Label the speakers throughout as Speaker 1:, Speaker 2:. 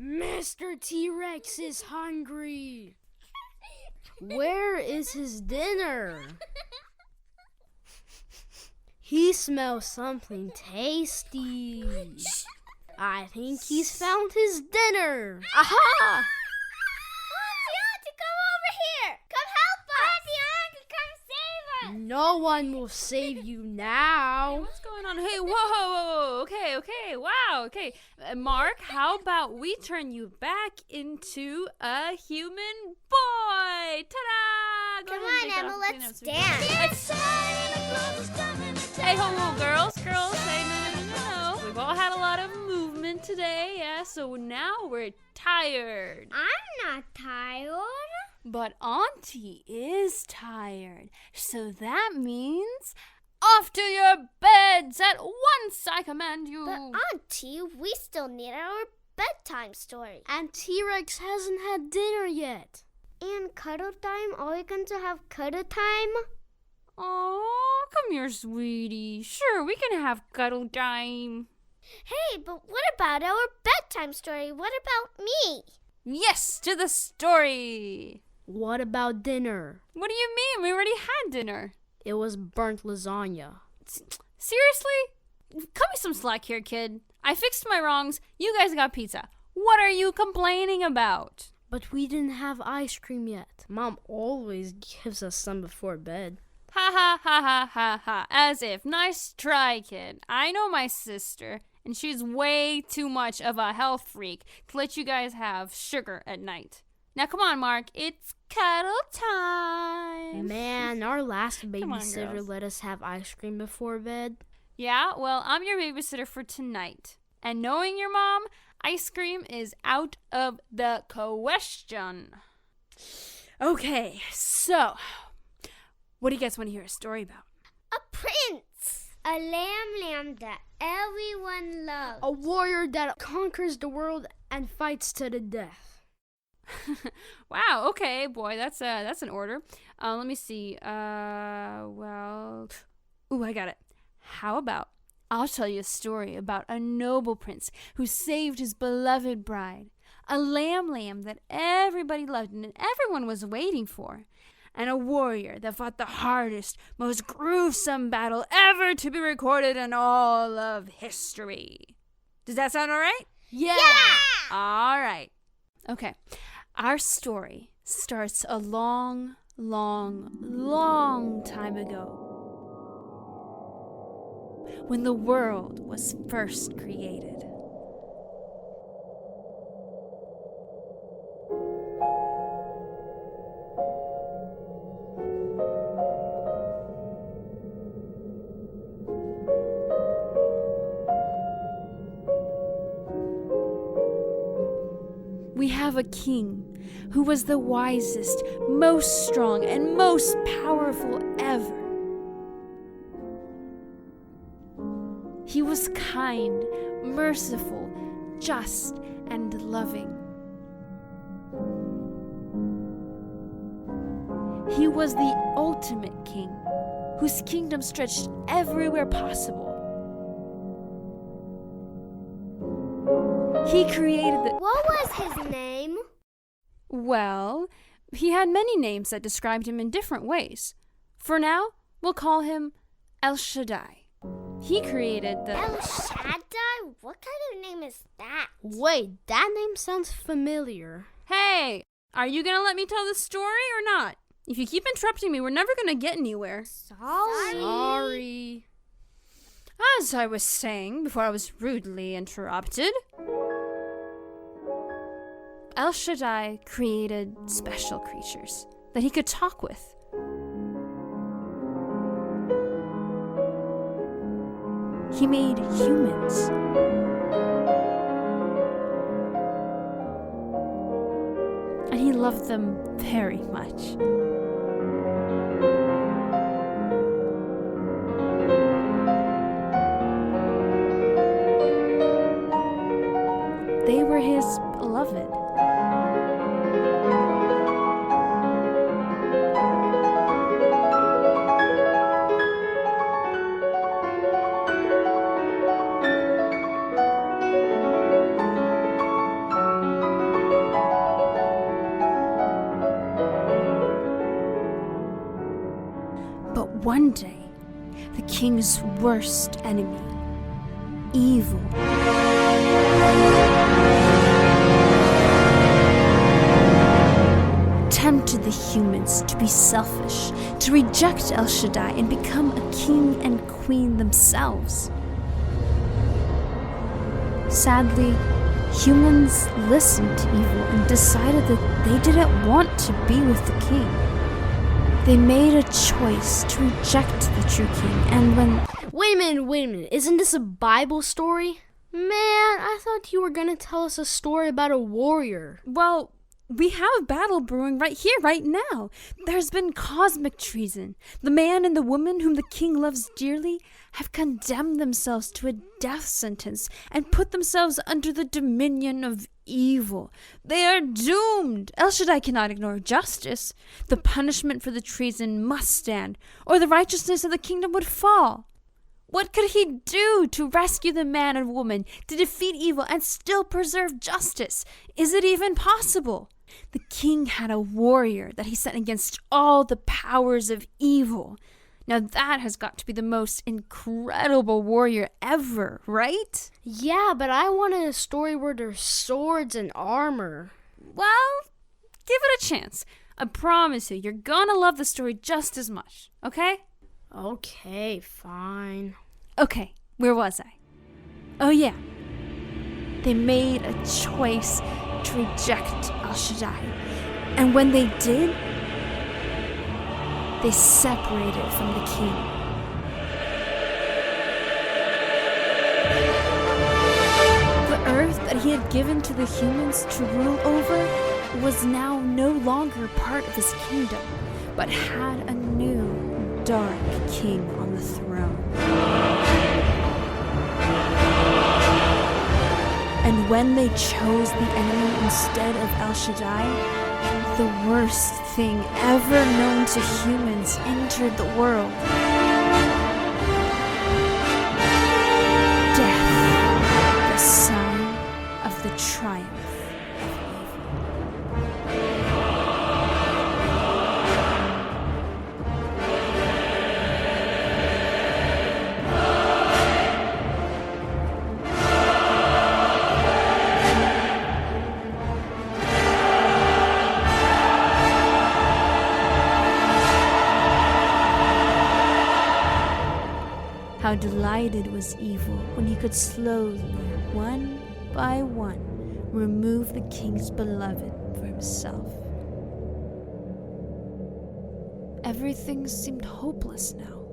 Speaker 1: Mr. T-Rex is hungry. Where is his dinner? He smells something tasty. I think he's found his dinner. Aha!
Speaker 2: Auntie, come over here. Come help us. Auntie, come save us.
Speaker 1: No one will save you now.
Speaker 3: What's going on? Hey, whoa. Okay. Wow. Okay. Mark, how about we turn you back into a human boy? Ta-da! Go
Speaker 2: Come
Speaker 3: ahead
Speaker 2: on,
Speaker 3: and
Speaker 2: Emma,
Speaker 3: take it off.
Speaker 2: let's dance.
Speaker 3: Hey, ho, girls. Hey, no. We've all had a lot of movement today, yeah, so now we're tired.
Speaker 2: I'm not tired.
Speaker 3: But Auntie is tired, so that means off to your beds at once, I command you.
Speaker 2: But Auntie, we still need our bedtime story.
Speaker 1: And T-Rex hasn't had dinner yet.
Speaker 2: And cuddle time? Are we going to have cuddle time?
Speaker 3: Oh, come here, sweetie. Sure, we can have cuddle time.
Speaker 2: Hey, but what about our bedtime story? What about me?
Speaker 3: Yes, to the story.
Speaker 1: What about dinner?
Speaker 3: What do you mean? We already had dinner.
Speaker 1: It was burnt lasagna.
Speaker 3: Seriously? Cut me some slack here, kid. I fixed my wrongs. You guys got pizza. What are you complaining about?
Speaker 1: But we didn't have ice cream yet. Mom always gives us some before bed.
Speaker 3: Ha. As if. Nice try, kid. I know my sister, and she's way too much of a health freak to let you guys have sugar at night. Now, come on, Mark. It's cuddle time.
Speaker 1: Man, our last
Speaker 3: on,
Speaker 1: babysitter
Speaker 3: girls.
Speaker 1: let us have ice cream before bed.
Speaker 3: Yeah, well, I'm your babysitter for tonight. And knowing your mom, ice cream is out of the question. Okay, so, what do you guys want to hear a story about?
Speaker 2: A prince. A lamb that everyone loves.
Speaker 1: A warrior that conquers the world and fights to the death.
Speaker 3: Wow, okay, boy, that's an order. Let me see. I got it. How about I'll tell you a story about a noble prince who saved his beloved bride, a lamb that everybody loved and everyone was waiting for, and a warrior that fought the hardest, most gruesome battle ever to be recorded in all of history. Does that sound all right?
Speaker 1: Yeah!
Speaker 3: All right. Okay. Our story starts a long time ago, when the world was first created. We have a king who was the wisest, most strong, and most powerful ever. He was kind, merciful, just, and loving. He was the ultimate king, whose kingdom stretched everywhere possible. He created the...
Speaker 2: What was his name?
Speaker 3: Well, he had many names that described him in different ways. For now, we'll call him El Shaddai. He created the...
Speaker 2: El Shaddai? What kind of name is that?
Speaker 1: Wait, that name sounds familiar.
Speaker 3: Hey, are you gonna let me tell the story or not? If you keep interrupting me, we're never gonna get anywhere.
Speaker 1: Sorry.
Speaker 3: As I was saying before I was rudely interrupted, El Shaddai created special creatures that he could talk with. He made humans. And he loved them very much. They were his beloved. day, the king's worst enemy, evil, tempted the humans to be selfish, to reject El Shaddai and become a king and queen themselves. Sadly, humans listened to evil and decided that they didn't want to be with the king. They made a choice to reject the true king, and when...
Speaker 1: Wait a minute. Isn't this a Bible story? Man, I thought you were gonna tell us a story about a warrior.
Speaker 3: Well, we have a battle brewing right here, right now. There's been cosmic treason. The man and the woman whom the king loves dearly have condemned themselves to a death sentence and put themselves under the dominion of evil. They are doomed. El Shaddai cannot ignore justice. The punishment for the treason must stand, or the righteousness of the kingdom would fall. What could he do to rescue the man and woman, to defeat evil and still preserve justice? Is it even possible? The king had a warrior that he sent against all the powers of evil. Now that has got to be the most incredible warrior ever, right?
Speaker 1: Yeah, but I wanted a story where there's swords and armor.
Speaker 3: Well, give it a chance. I promise you, you're gonna love the story just as much, okay?
Speaker 1: Okay, fine.
Speaker 3: Okay, where was I? Oh yeah. They made a choice to reject El Shaddai. And when they did, they separated from the king. The earth that he had given to the humans to rule over was now no longer part of his kingdom, but had a new, dark king on the throne. And when they chose the enemy instead of El Shaddai, the worst thing ever known to humans entered the world. Death, the sign of the triumph of evil. How delighted was evil when he could slowly, one by one, remove the king's beloved for himself. Everything seemed hopeless now.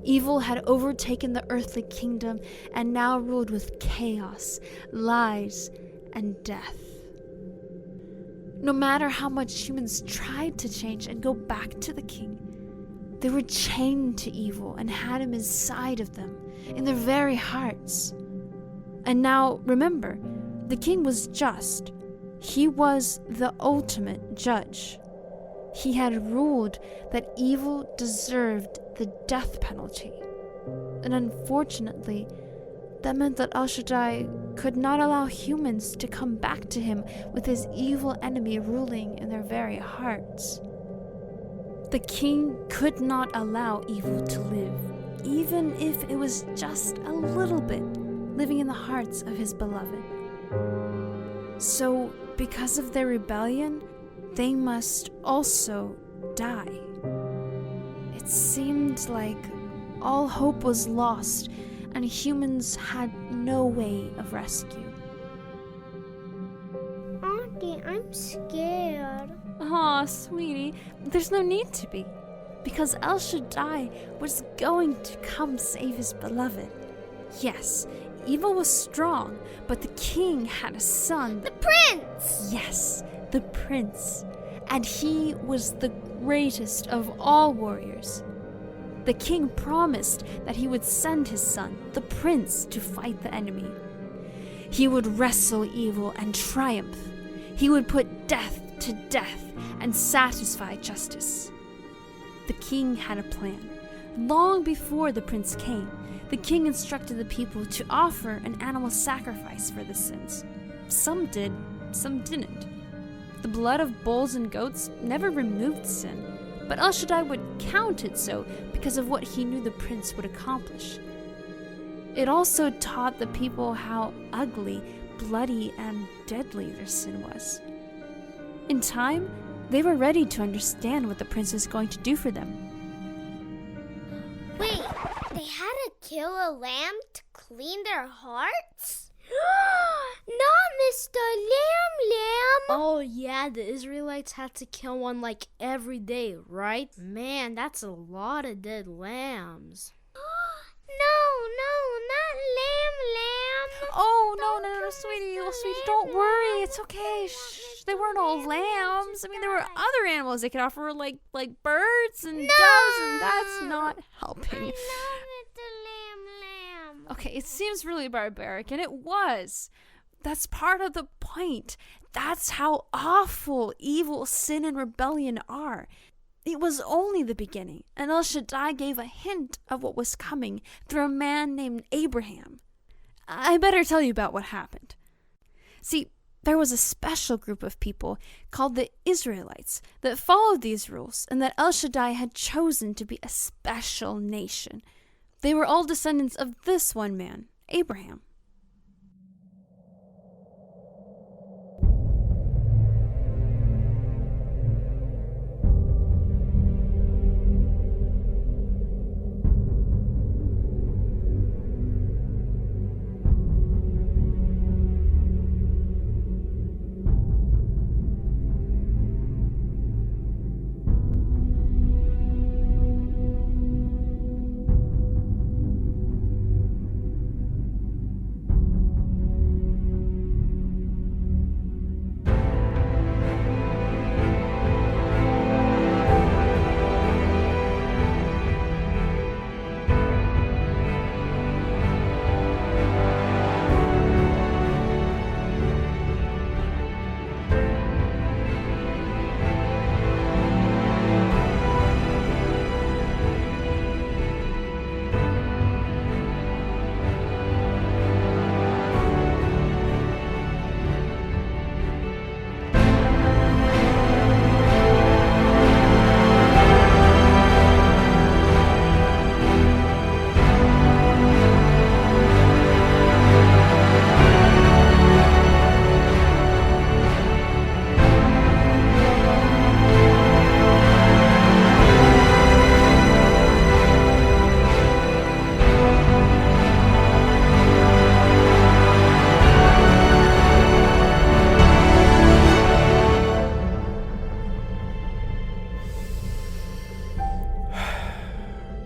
Speaker 3: Evil had overtaken the earthly kingdom and now ruled with chaos, lies, and death. No matter how much humans tried to change and go back to the king, they were chained to evil and had him inside of them, in their very hearts. And now, remember, the king was just. He was the ultimate judge. He had ruled that evil deserved the death penalty. And unfortunately, that meant that El Shaddai could not allow humans to come back to him with his evil enemy ruling in their very hearts. The king could not allow evil to live, even if it was just a little bit living in the hearts of his beloved. So, because of their rebellion, they must also die. It seemed like all hope was lost and humans had no way of rescue.
Speaker 2: Auntie, I'm scared.
Speaker 3: Aw, sweetie, there's no need to be, because El Shaddai was going to come save his beloved. Yes, evil was strong, but the king had a son.
Speaker 2: The prince!
Speaker 3: Yes, the prince. And he was the greatest of all warriors. The king promised that he would send his son, the prince, to fight the enemy. He would wrestle evil and triumph. He would put death to death and satisfy justice. The king had a plan. Long before the prince came, the king instructed the people to offer an animal sacrifice for the sins. Some did, some didn't. The blood of bulls and goats never removed sin, but El Shaddai would count it so because of what he knew the prince would accomplish. It also taught the people how ugly, bloody, and deadly their sin was. In time, they were ready to understand what the prince was going to do for them.
Speaker 2: Wait, they had to kill a lamb to clean their hearts? Not Mr. Lamb.
Speaker 1: Oh yeah, the Israelites had to kill one like every day, right? Man, that's a lot of dead lambs.
Speaker 2: No, not lamb.
Speaker 3: Oh, no, sweetie, don't worry. It's okay. Shh, they weren't all lambs. I mean, there were other animals they could offer, like birds and doves, and that's not helping.
Speaker 2: I love it, the lamb.
Speaker 3: Okay, it seems really barbaric, and it was. That's part of the point. That's how awful, evil, sin, and rebellion are. It was only the beginning, and El Shaddai gave a hint of what was coming through a man named Abraham. I better tell you about what happened. See, there was a special group of people called the Israelites that followed these rules and that El Shaddai had chosen to be a special nation. They were all descendants of this one man, Abraham.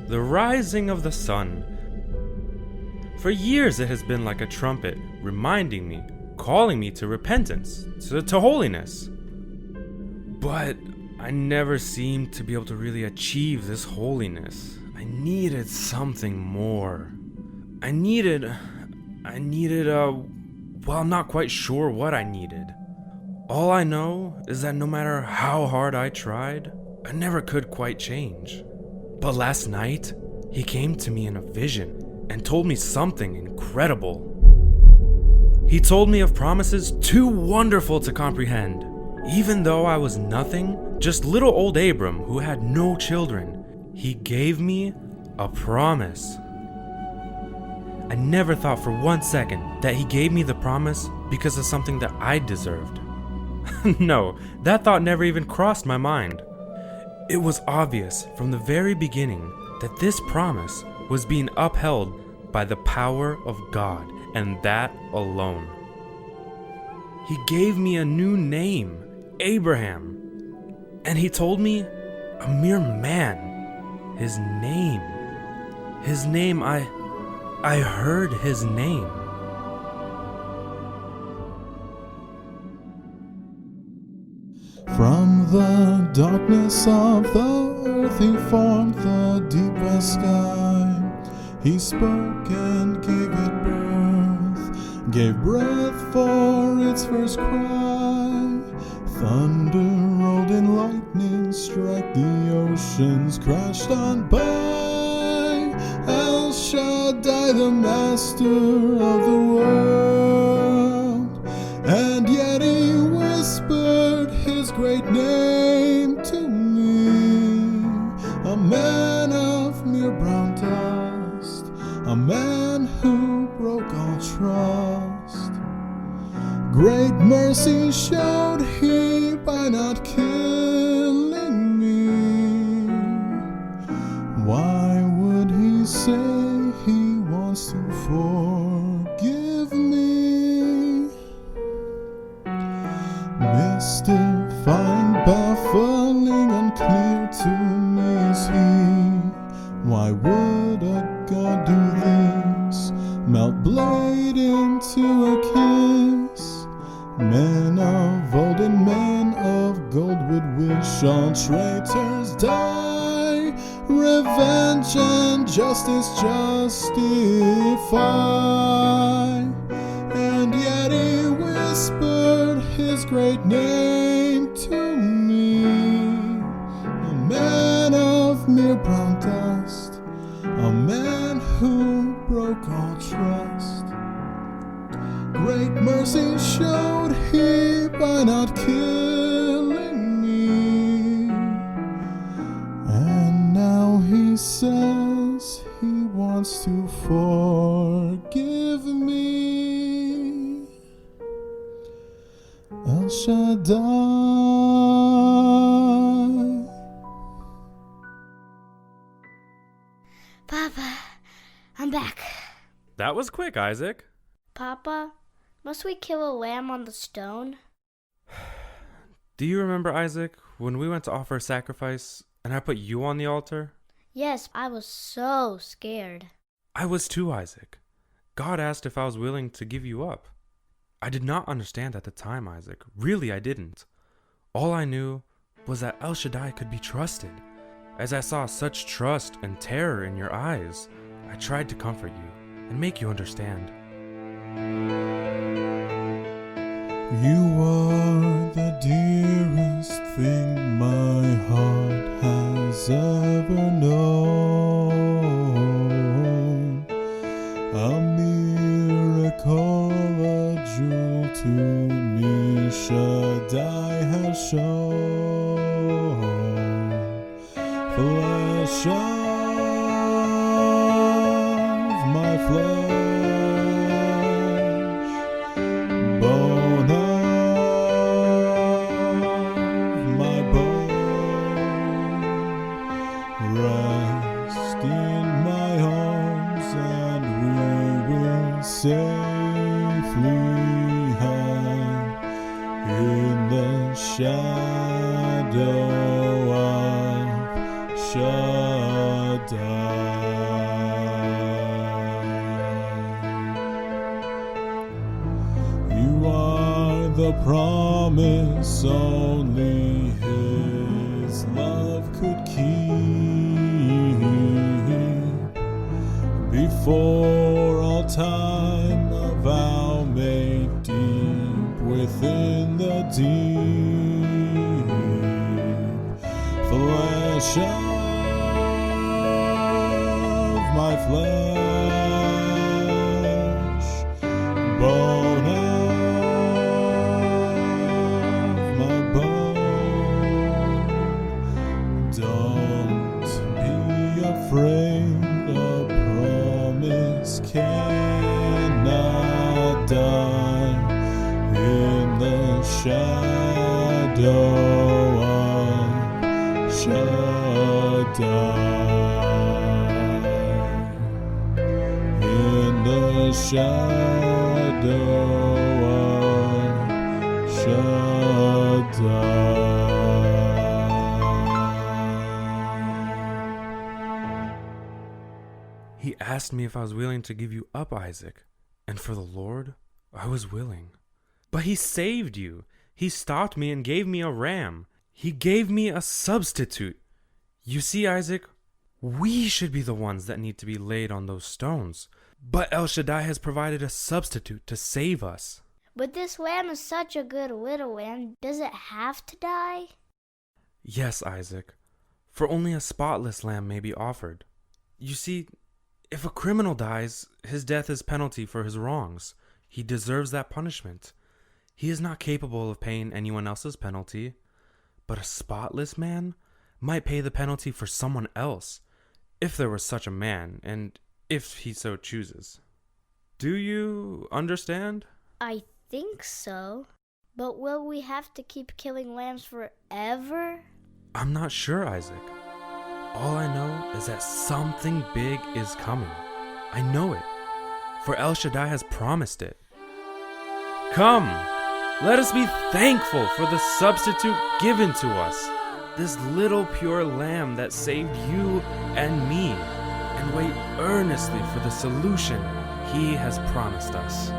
Speaker 4: The rising of the sun. For years it has been like a trumpet, reminding me, calling me to repentance, to holiness. But I never seemed to be able to really achieve this holiness. I needed something more. I needed, well, I'm not quite sure what I needed. All I know is that no matter how hard I tried, I never could quite change. But last night, he came to me in a vision and told me something incredible. He told me of promises too wonderful to comprehend. Even though I was nothing, just little old Abram who had no children, he gave me a promise. I never thought for 1 second that he gave me the promise because of something that I deserved. No, that thought never even crossed my mind. It was obvious from the very beginning that this promise was being upheld by the power of God, and that alone. He gave me a new name, Abraham, and he told me a mere man. His name, I heard his name.
Speaker 5: From the darkness of the earth he formed the deepest sky. He spoke and gave it birth, gave breath for its first cry. Thunder rolled and lightning struck, the oceans crashed on by. El Shaddai, the master of the world, and yet he whispered his great name to me. a man who broke all trust. Great mercy showed he by not killing me. Why would he say he wants to forgive me? Mystifying, baffling, unclear to me is he. Why would a God do this? Melt blade into a kiss. Men of old and men of gold would wish all traitors die. Revenge and justice justify. And yet he whispered his great name to me. A man of mere brown dust, a man who broke all trust. Great mercy showed he by not killing me. And now he says he wants to forgive me. El Shaddai.
Speaker 2: Papa, I'm back.
Speaker 4: That was quick, Isaac.
Speaker 2: Papa, must we kill a lamb on the stone?
Speaker 4: Do you remember, Isaac, when we went to offer sacrifice and I put you on the altar?
Speaker 2: Yes, I was so scared.
Speaker 4: I was too, Isaac. God asked if I was willing to give you up. I did not understand at the time, Isaac. Really, I didn't. All I knew was that El Shaddai could be trusted. As I saw such trust and terror in your eyes, I tried to comfort you and make you understand.
Speaker 5: You are the dearest thing my heart has ever known. A miracle, a jewel to me, Shaddai has shown. Flesh of my flesh, bone of my bone, rest in my arms and we will safely hide in the shadow of Shaddai. You are the promise only His love could keep. Before all time, a vow made deep within the deep. Flesh of my flesh, bone of my bone. Don't be afraid, a promise cannot die in the shadow of Shaddai. In the shadow of Shaddai.
Speaker 4: He asked me if I was willing to give you up, Isaac. And for the Lord, I was willing. But he saved you. He stopped me and gave me a ram. He gave me a substitute. You see, Isaac, we should be the ones that need to be laid on those stones. But El Shaddai has provided a substitute to save us.
Speaker 2: But this lamb is such a good little lamb. Does it have to die?
Speaker 4: Yes, Isaac, for only a spotless lamb may be offered. You see, if a criminal dies, his death is penalty for his wrongs. He deserves that punishment. He is not capable of paying anyone else's penalty. But a spotless man might pay the penalty for someone else, if there was such a man, and if he so chooses. Do you understand?
Speaker 2: I think so. But will we have to keep killing lambs forever?
Speaker 4: I'm not sure, Isaac. All I know is that something big is coming. I know it, for El Shaddai has promised it. Come, let us be thankful for the substitute given to us, this little pure lamb that saved you and me, and wait earnestly for the solution he has promised us.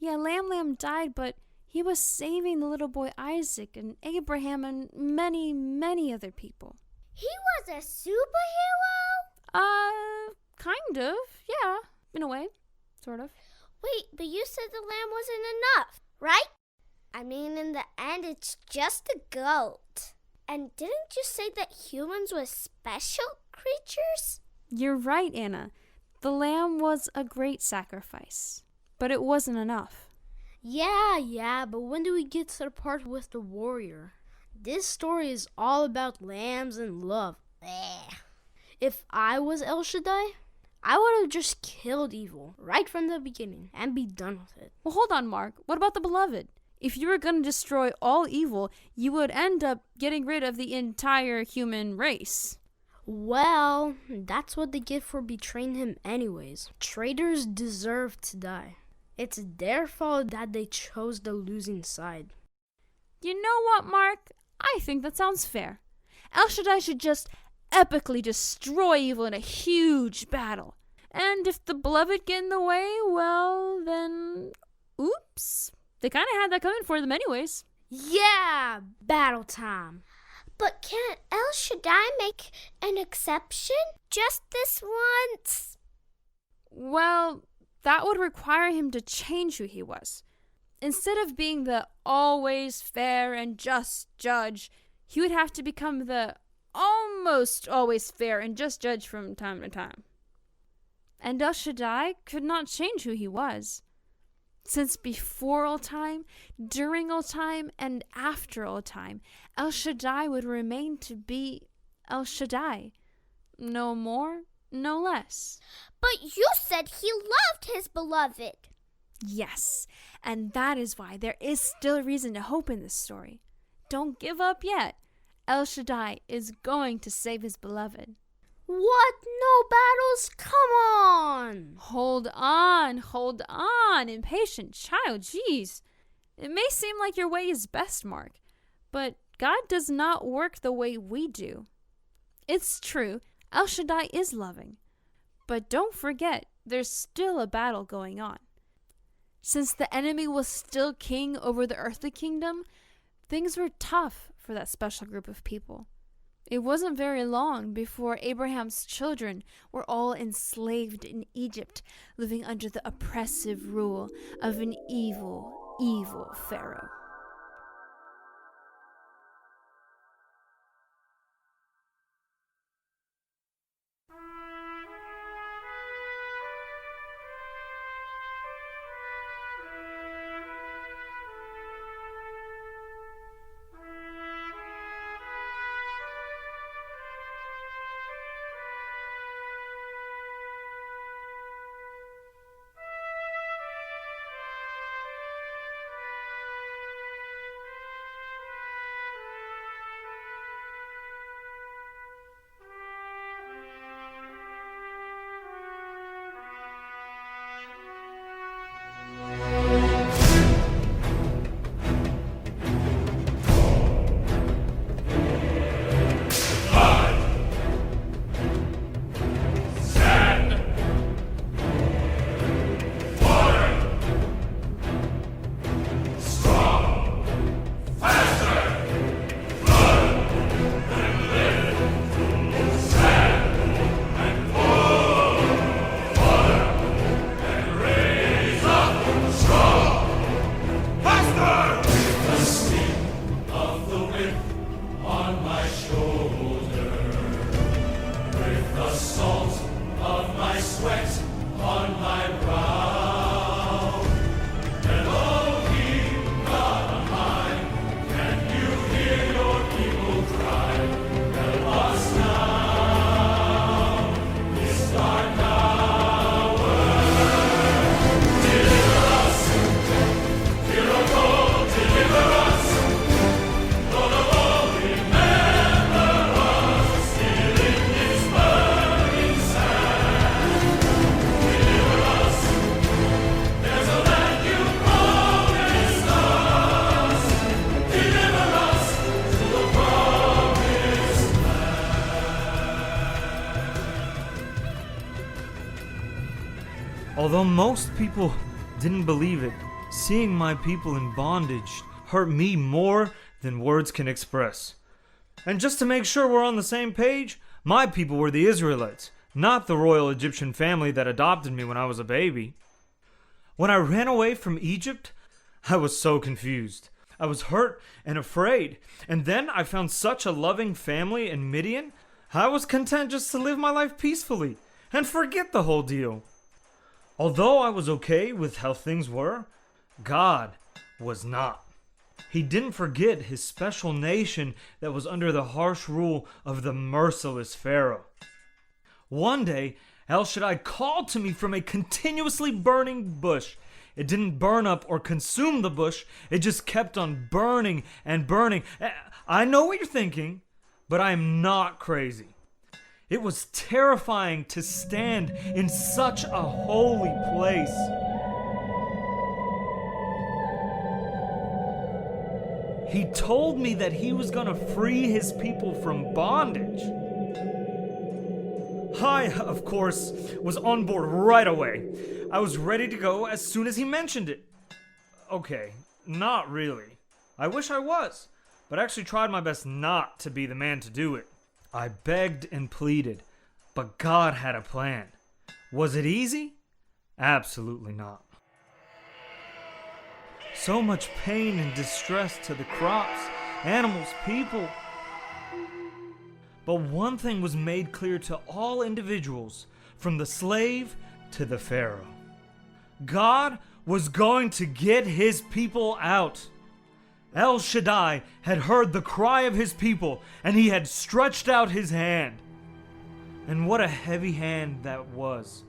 Speaker 3: Yeah, Lamb died, but he was saving the little boy Isaac and Abraham and many, many other people.
Speaker 2: He was a superhero?
Speaker 3: Kind of, yeah, in a way, sort of.
Speaker 2: Wait, but you said the lamb wasn't enough, right? I mean, in the end, it's just a goat. And didn't you say that humans were special creatures?
Speaker 3: You're right, Anna. The lamb was a great sacrifice, but it wasn't enough.
Speaker 1: Yeah, but when do we get to the part with the warrior? This story is all about lambs and love. Blech. If I was El Shaddai, I would have just killed evil right from the beginning and be done with it.
Speaker 3: Well, hold on, Mark. What about the beloved? If you were going to destroy all evil, you would end up getting rid of the entire human race.
Speaker 1: Well, that's what they get for betraying him anyways. Traitors deserve to die. It's their fault that they chose the losing side.
Speaker 3: You know what, Mark? I think that sounds fair. El Shaddai should just epically destroy evil in a huge battle. And if the beloved get in the way, well, then, oops. They kind of had that coming for them anyways.
Speaker 1: Yeah, battle time.
Speaker 2: But can't El Shaddai make an exception? Just this once?
Speaker 3: Well, that would require him to change who he was. Instead of being the always fair and just judge, he would have to become the almost always fair and just judge from time to time. And El Shaddai could not change who he was. Since before all time, during all time, and after all time, El Shaddai would remain to be El Shaddai. No more, no less.
Speaker 2: But you said he loved his beloved.
Speaker 3: Yes, and that is why there is still reason to hope in this story. Don't give up yet. El Shaddai is going to save his beloved.
Speaker 1: What? No battles? Come on!
Speaker 3: Hold on, impatient child, jeez. It may seem like your way is best, Mark, but God does not work the way we do. It's true, El Shaddai is loving, but don't forget, there's still a battle going on. Since the enemy was still king over the earthly kingdom, things were tough for that special group of people. It wasn't very long before Abraham's children were all enslaved in Egypt, living under the oppressive rule of an evil, evil Pharaoh.
Speaker 6: Although most people didn't believe it, seeing my people in bondage hurt me more than words can express. And just to make sure we're on the same page, my people were the Israelites, not the royal Egyptian family that adopted me when I was a baby. When I ran away from Egypt, I was so confused. I was hurt and afraid. And then I found such a loving family in Midian, I was content just to live my life peacefully and forget the whole deal. Although I was okay with how things were, God was not. He didn't forget his special nation that was under the harsh rule of the merciless Pharaoh. One day, El Shaddai called to me from a continuously burning bush. It didn't burn up or consume the bush. It just kept on burning and burning. I know what you're thinking, but I am not crazy. It was terrifying to stand in such a holy place. He told me that he was going to free his people from bondage. I, of course, was on board right away. I was ready to go as soon as he mentioned it. Okay, not really. I wish I was, but I actually tried my best not to be the man to do it. I begged and pleaded, but God had a plan. Was it easy? Absolutely not. So much pain and distress to the crops, animals, people. But one thing was made clear to all individuals, from the slave to the Pharaoh. God was going to get his people out. El Shaddai had heard the cry of his people, and he had stretched out his hand. And what a heavy hand that was.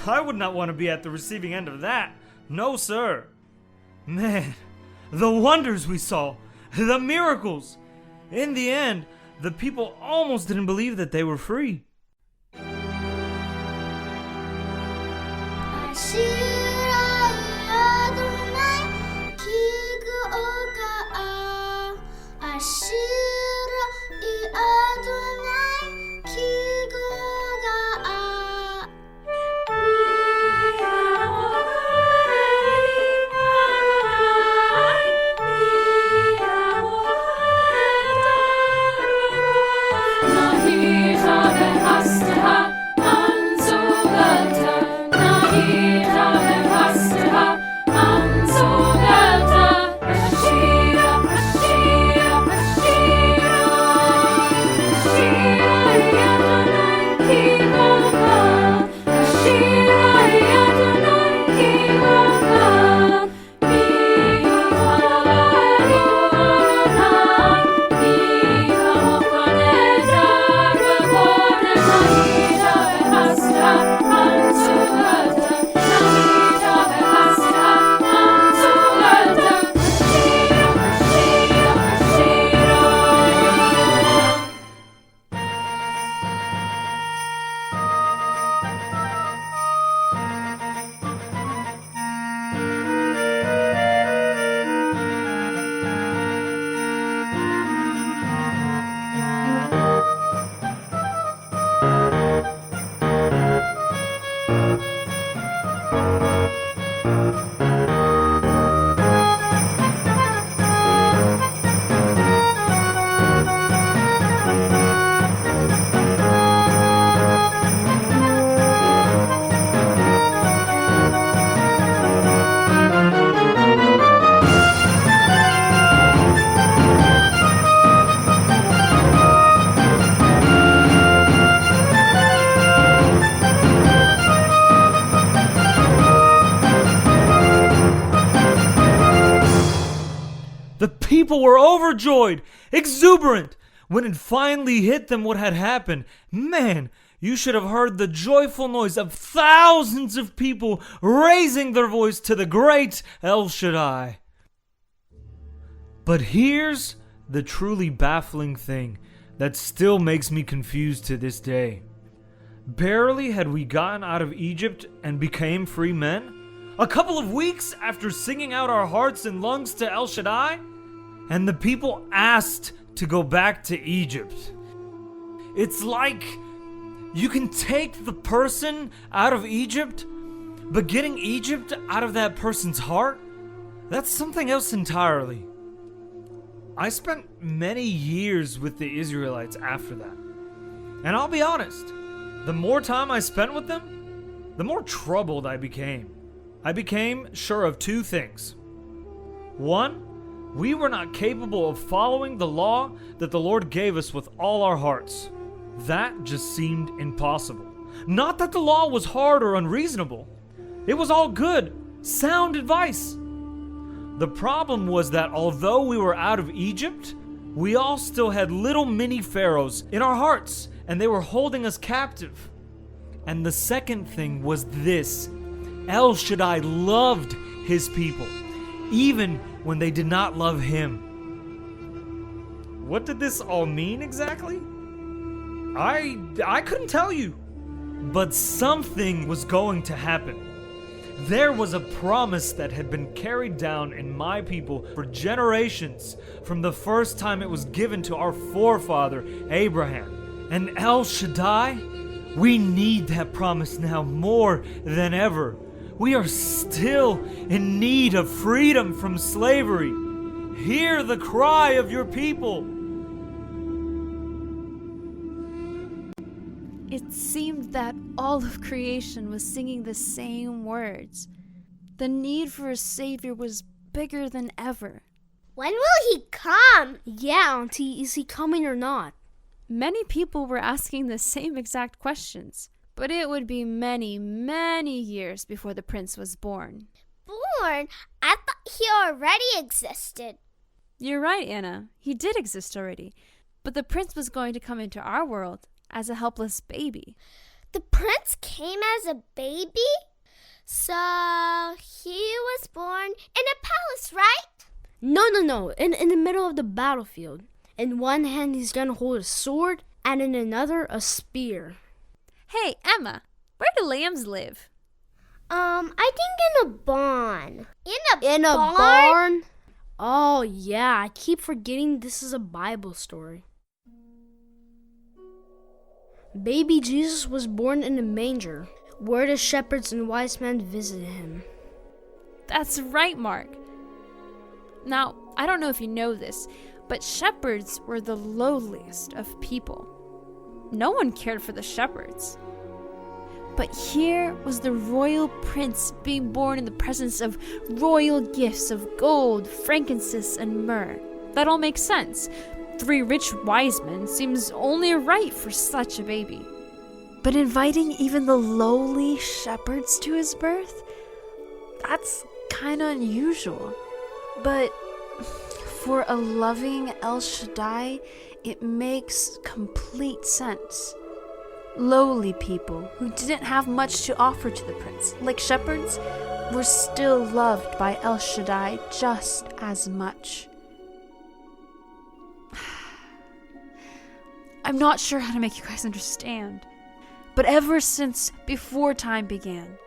Speaker 6: I would not want to be at the receiving end of that. No, sir. Man, the wonders we saw, the miracles. In the end, the people almost didn't believe that they were free. The people were overjoyed, exuberant, when it finally hit them what had happened. Man, you should have heard the joyful noise of thousands of people raising their voice to the great El Shaddai. But here's the truly baffling thing that still makes me confused to this day. Barely had we gotten out of Egypt and became free men, a couple of weeks after singing out our hearts and lungs to El Shaddai, and the people asked to go back to Egypt. It's like you can take the person out of Egypt, But getting Egypt out of that person's heart, that's something else entirely. I spent many years with the Israelites after that. And I'll be honest, the more time I spent with them, the more troubled I became. I became sure of two things. One, we were not capable of following the law that the Lord gave us with all our hearts. That just seemed impossible. Not that the law was hard or unreasonable. It was all good, sound advice. The problem was that although we were out of Egypt, we all still had little mini pharaohs in our hearts, and they were holding us captive. And the second thing was this: El Shaddai loved his people, even when they did not love him. What did this all mean exactly? I couldn't tell you. But something was going to happen. There was a promise that had been carried down in my people for generations from the first time it was given to our forefather, Abraham. And El Shaddai, we need that promise now more than ever. We are still in need of freedom from slavery. Hear the cry of your people.
Speaker 3: It seemed that all of creation was singing the same words. The need for a savior was bigger than ever.
Speaker 2: When will he come?
Speaker 1: Yeah, Auntie, is he coming or not?
Speaker 3: Many people were asking the same exact questions, but it would be many, many years before the prince was born.
Speaker 2: Born? I thought he already existed.
Speaker 3: You're right, Anna. He did exist already, but the prince was going to come into our world as a helpless baby.
Speaker 2: The prince came as a baby? So he was born in a palace, right?
Speaker 1: No. In the middle of the battlefield. In one hand, he's gonna hold a sword, and in another, a spear.
Speaker 3: Hey, Emma, where do lambs live?
Speaker 2: I think in a barn.
Speaker 1: In a barn? Oh, yeah, I keep forgetting this is a Bible story. Baby Jesus was born in a manger, where the shepherds and wise men visited him.
Speaker 3: That's right, Mark. Now, I don't know if you know this, but shepherds were the lowliest of people. No one cared for the shepherds. But here was the royal prince being born in the presence of royal gifts of gold, frankincense, and myrrh. That all makes sense. 3 rich wise men seems only right for such a baby. But inviting even the lowly shepherds to his birth? That's kinda unusual. But for a loving El Shaddai, it makes complete sense. Lowly people who didn't have much to offer to the prince, like shepherds, were still loved by El Shaddai just as much. I'm not sure how to make you guys understand, but ever since before time began,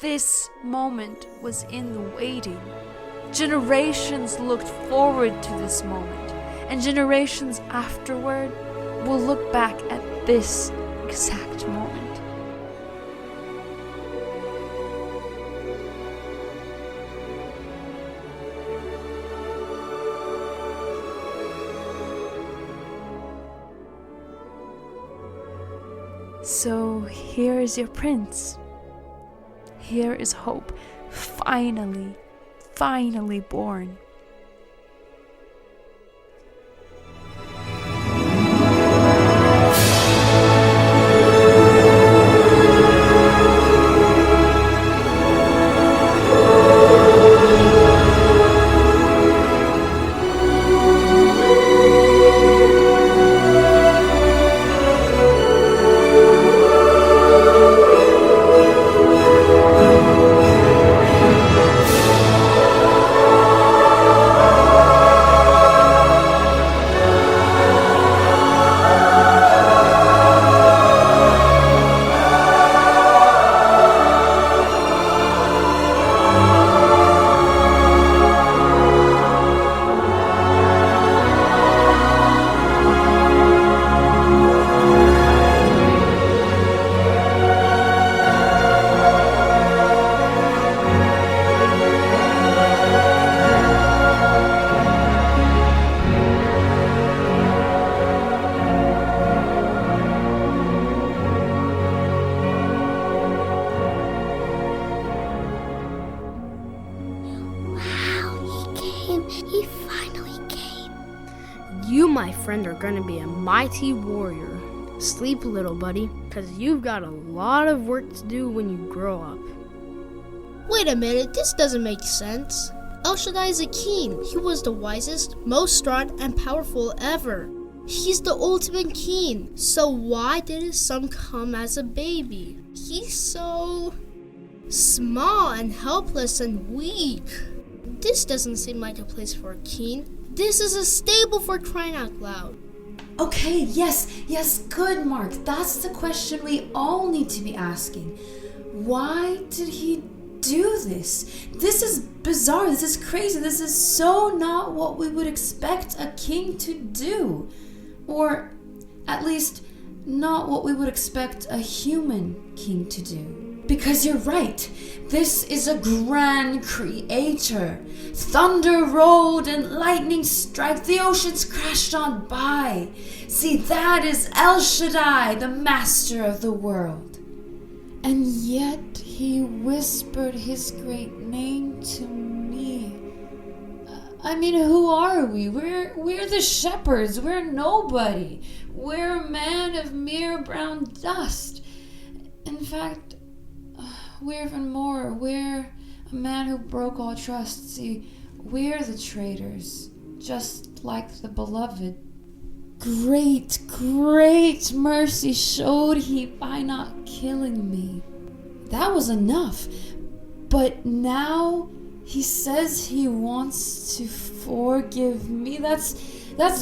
Speaker 3: this moment was in the waiting. Generations looked forward to this moment, and generations afterward will look back at this exact moment. So here is your prince. Here is hope, finally born.
Speaker 2: came. He finally came.
Speaker 1: You, my friend, are gonna be a mighty warrior. Sleep, little buddy, because you've got a lot of work to do when you grow up.
Speaker 7: Wait a minute, this doesn't make sense. El Shaddai is a king. He was the wisest, most strong, and powerful ever. He's the ultimate king. So why did his son come as a baby? He's so small and helpless and weak. This doesn't seem like a place for a king. This is a stable, for crying out loud.
Speaker 8: Okay, yes, good, Mark. That's the question we all need to be asking. Why did he do this? This is bizarre. This is crazy. This is so not what we would expect a king to do. Or at least not what we would expect a human king to do. Because you're right, this is a grand creator. Thunder rolled and lightning struck, the oceans crashed on by. See, that is El Shaddai, the master of the world. And yet he whispered his great name to me. I mean, who are we? We're the shepherds. We're nobody. We're a man of mere brown dust. In fact, we're even more. We're a man who broke all trust. See, we're the traitors, just like the beloved. Great mercy showed he by not killing me. That was enough. But now he says he wants to forgive me. That's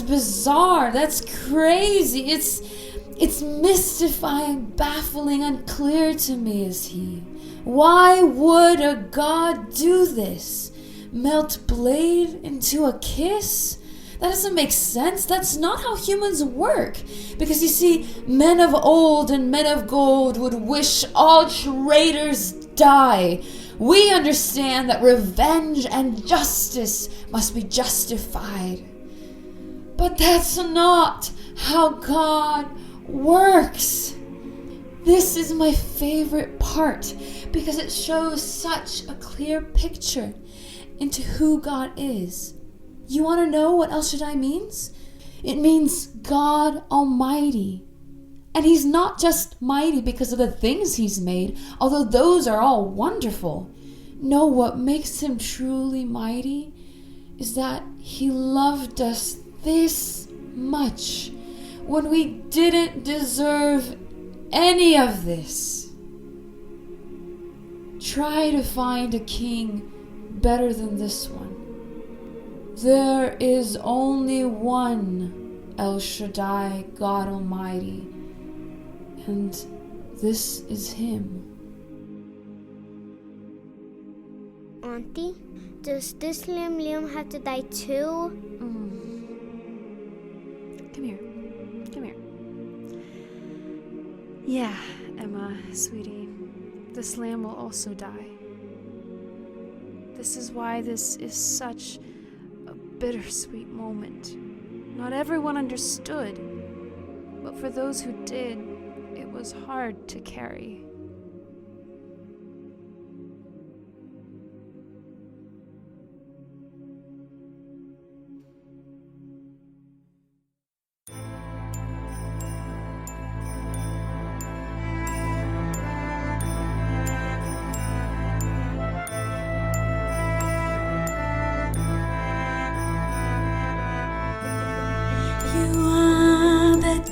Speaker 8: bizarre. That's crazy. It's mystifying, baffling, unclear to me, is he? Why would a god do this? Melt blade into a kiss? That doesn't make sense. That's not how humans work. Because you see, men of old and men of gold would wish all traitors die. We understand that revenge and justice must be justified. But that's not how God works. This is my favorite part because it shows such a clear picture into who God is. You want to know what El Shaddai means? It means God Almighty. And he's not just mighty because of the things he's made, although those are all wonderful. No, what makes him truly mighty is that he loved us this much when we didn't deserve any of this. Try to find a king better than this one. There is only one El Shaddai, God Almighty, and this is him.
Speaker 2: Auntie, does this Liam have to die too?
Speaker 3: Come here. Yeah, Emma, sweetie. This lamb will also die. This is why this is such a bittersweet moment. Not everyone understood, but for those who did, it was hard to carry.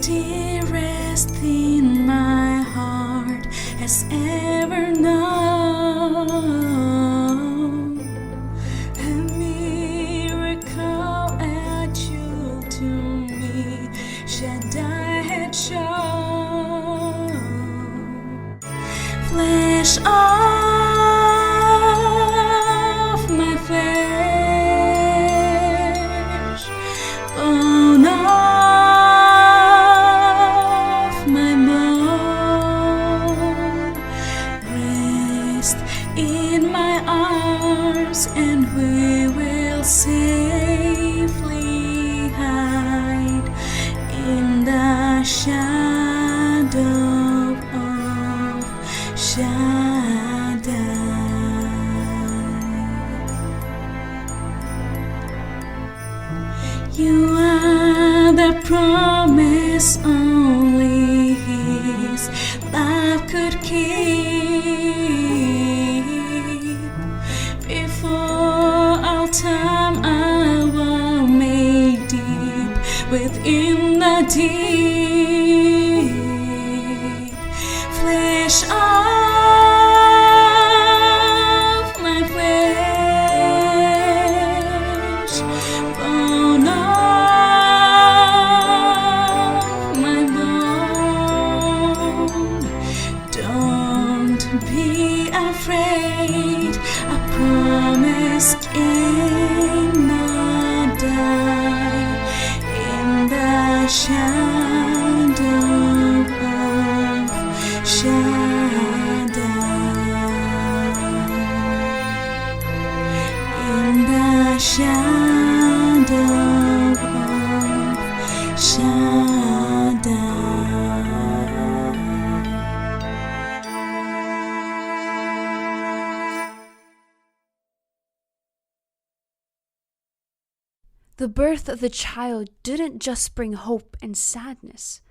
Speaker 9: Dearest thing my heart has ever known, a miracle at you to me, Shaddai had shown. Flesh off my flesh, bone off in my arms, and we will safely hide in the shadow of Shaddai. You are the promise only His love could keep. Before all time I was made deep within the deep. Flesh of my flesh, bone of my bone. Don't be afraid, I promise cannot die in the shadow of in the shadow of
Speaker 3: The birth of the child didn't just bring hope and sadness,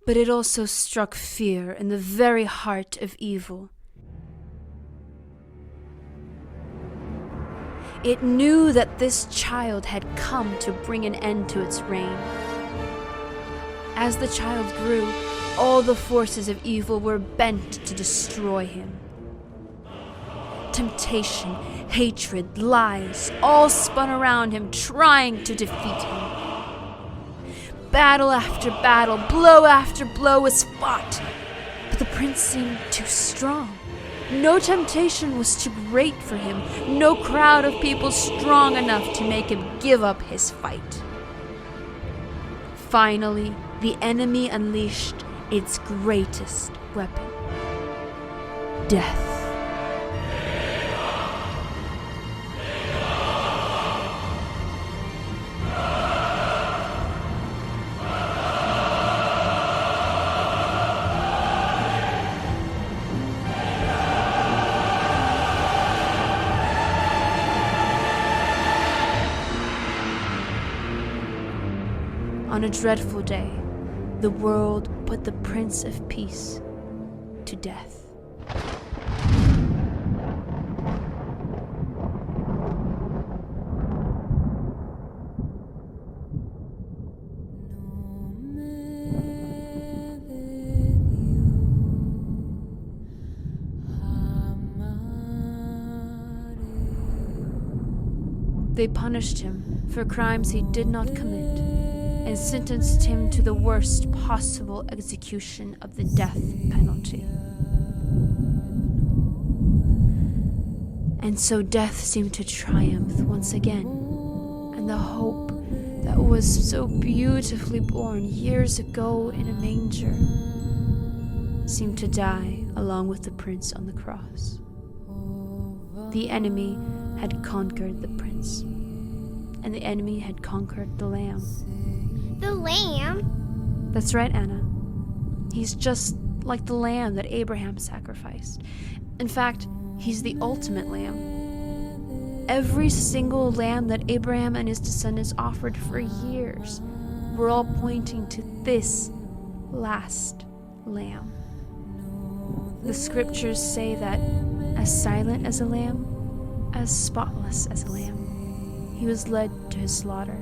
Speaker 3: but it also struck fear in the very heart of evil. It knew that this child had come to bring an end to its reign. As the child grew, all the forces of evil were bent to destroy him. Temptation, hatred, lies, all spun around him, trying to defeat him. Battle after battle, blow after blow was fought, but the prince seemed too strong. No temptation was too great for him, no crowd of people strong enough to make him give up his fight. Finally, the enemy unleashed its greatest weapon: death. On a dreadful day, the world put the Prince of Peace to death. They punished him for crimes he did not commit, and sentenced him to the worst possible execution of the death penalty. And so death seemed to triumph once again, and the hope that was so beautifully born years ago in a manger seemed to die along with the prince on the cross. The enemy had conquered the prince, and the enemy had conquered the lamb.
Speaker 2: The lamb?
Speaker 3: That's right, Anna. He's just like the lamb that Abraham sacrificed. In fact, he's the ultimate lamb. Every single lamb that Abraham and his descendants offered for years were all pointing to this last lamb. The scriptures say that as silent as a lamb, as spotless as a lamb, he was led to his slaughter.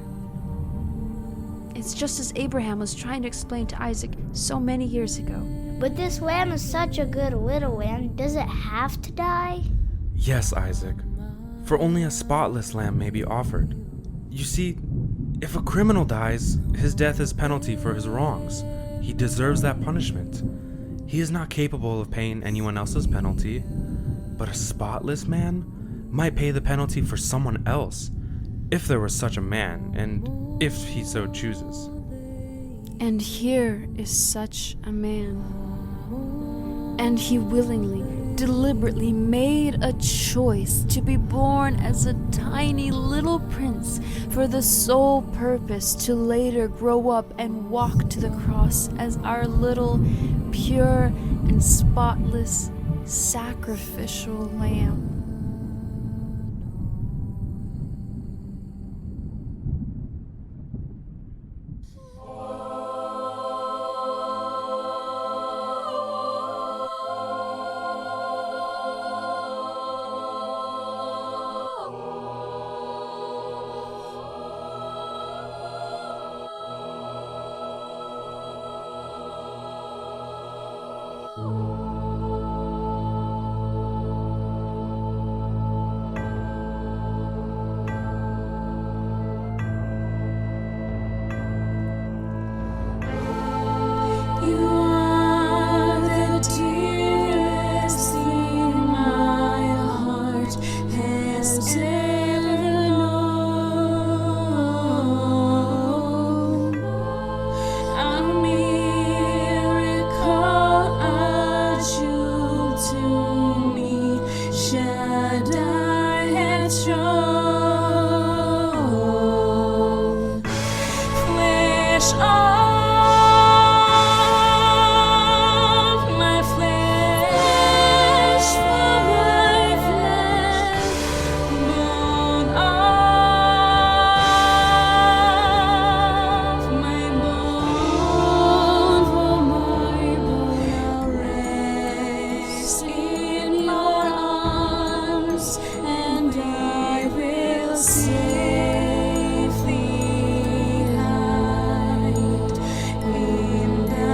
Speaker 3: It's just as Abraham was trying to explain to Isaac so many years ago.
Speaker 2: But this lamb is such a good little lamb. Does it have to die?
Speaker 4: Yes, Isaac. For only a spotless lamb may be offered. You see, if a criminal dies, his death is penalty for his wrongs. He deserves that punishment. He is not capable of paying anyone else's penalty. But a spotless man might pay the penalty for someone else, if there was such a man, and if he so chooses.
Speaker 3: And here is such a man. And he willingly, deliberately made a choice to be born as a tiny little prince for the sole purpose to later grow up and walk to the cross as our little, pure and spotless, sacrificial lamb.
Speaker 9: You are the dearest thing my heart has ever known. A miracle, a jewel to me, Shaddai had shown. Flesh of my flesh, for my flesh, bone of my bone, for my bone, I'll rest in your arms, and I will safely hide in the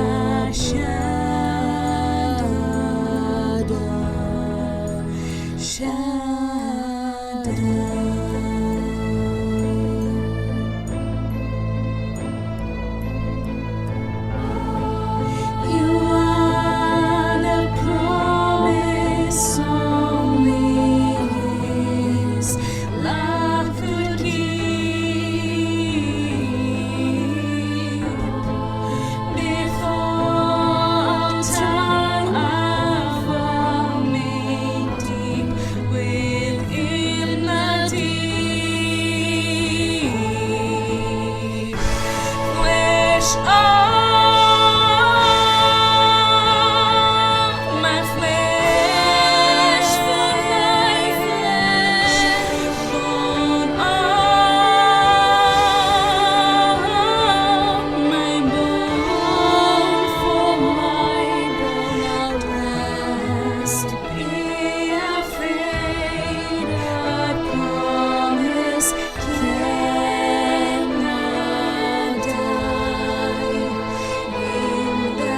Speaker 9: You are the promise only His love could keep. Before time I found me deep within the deep. Flesh of my flesh, for my flesh, bone of my bone, for my bone, I'll rest. Be afraid, I promise cannot die in the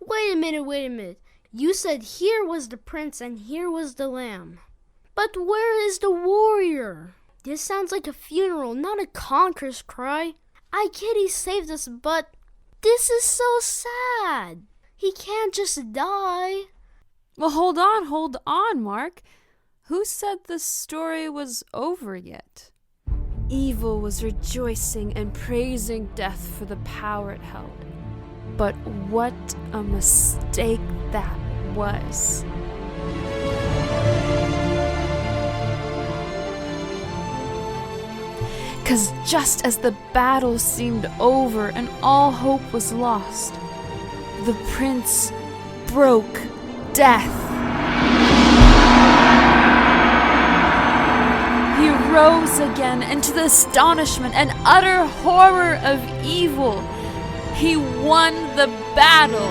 Speaker 1: Wait a minute. You said here was the prince and here was the lamb. But where is the warrior? This sounds like a funeral, not a conqueror's cry. I get he saved us, but this is so sad. He can't just die.
Speaker 3: Well, hold on, Mark. Who said the story was over yet? Evil was rejoicing and praising death for the power it held. But what a mistake that was. Because just as the battle seemed over and all hope was lost, the prince broke death. He rose again, and to the astonishment and utter horror of evil, he won the battle.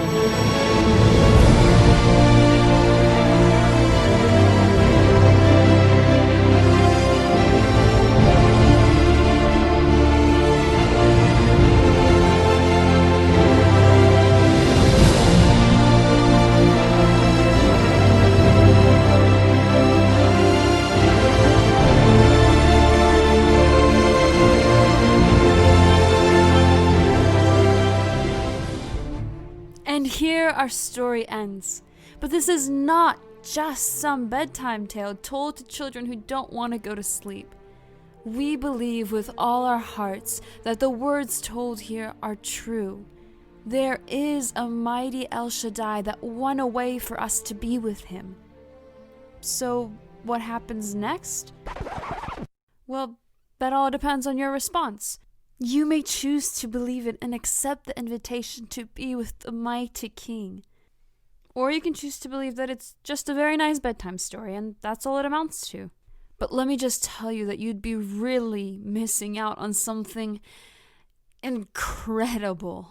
Speaker 3: And here our story ends. But this is not just some bedtime tale told to children who don't want to go to sleep. We believe with all our hearts that the words told here are true. There is a mighty El Shaddai that won a way for us to be with him. So what happens next? Well, That all depends on your response. You may choose to believe it and accept the invitation to be with the mighty king. Or you can choose to believe that it's just a very nice bedtime story and that's all it amounts to. But let me just tell you that you'd be really missing out on something incredible.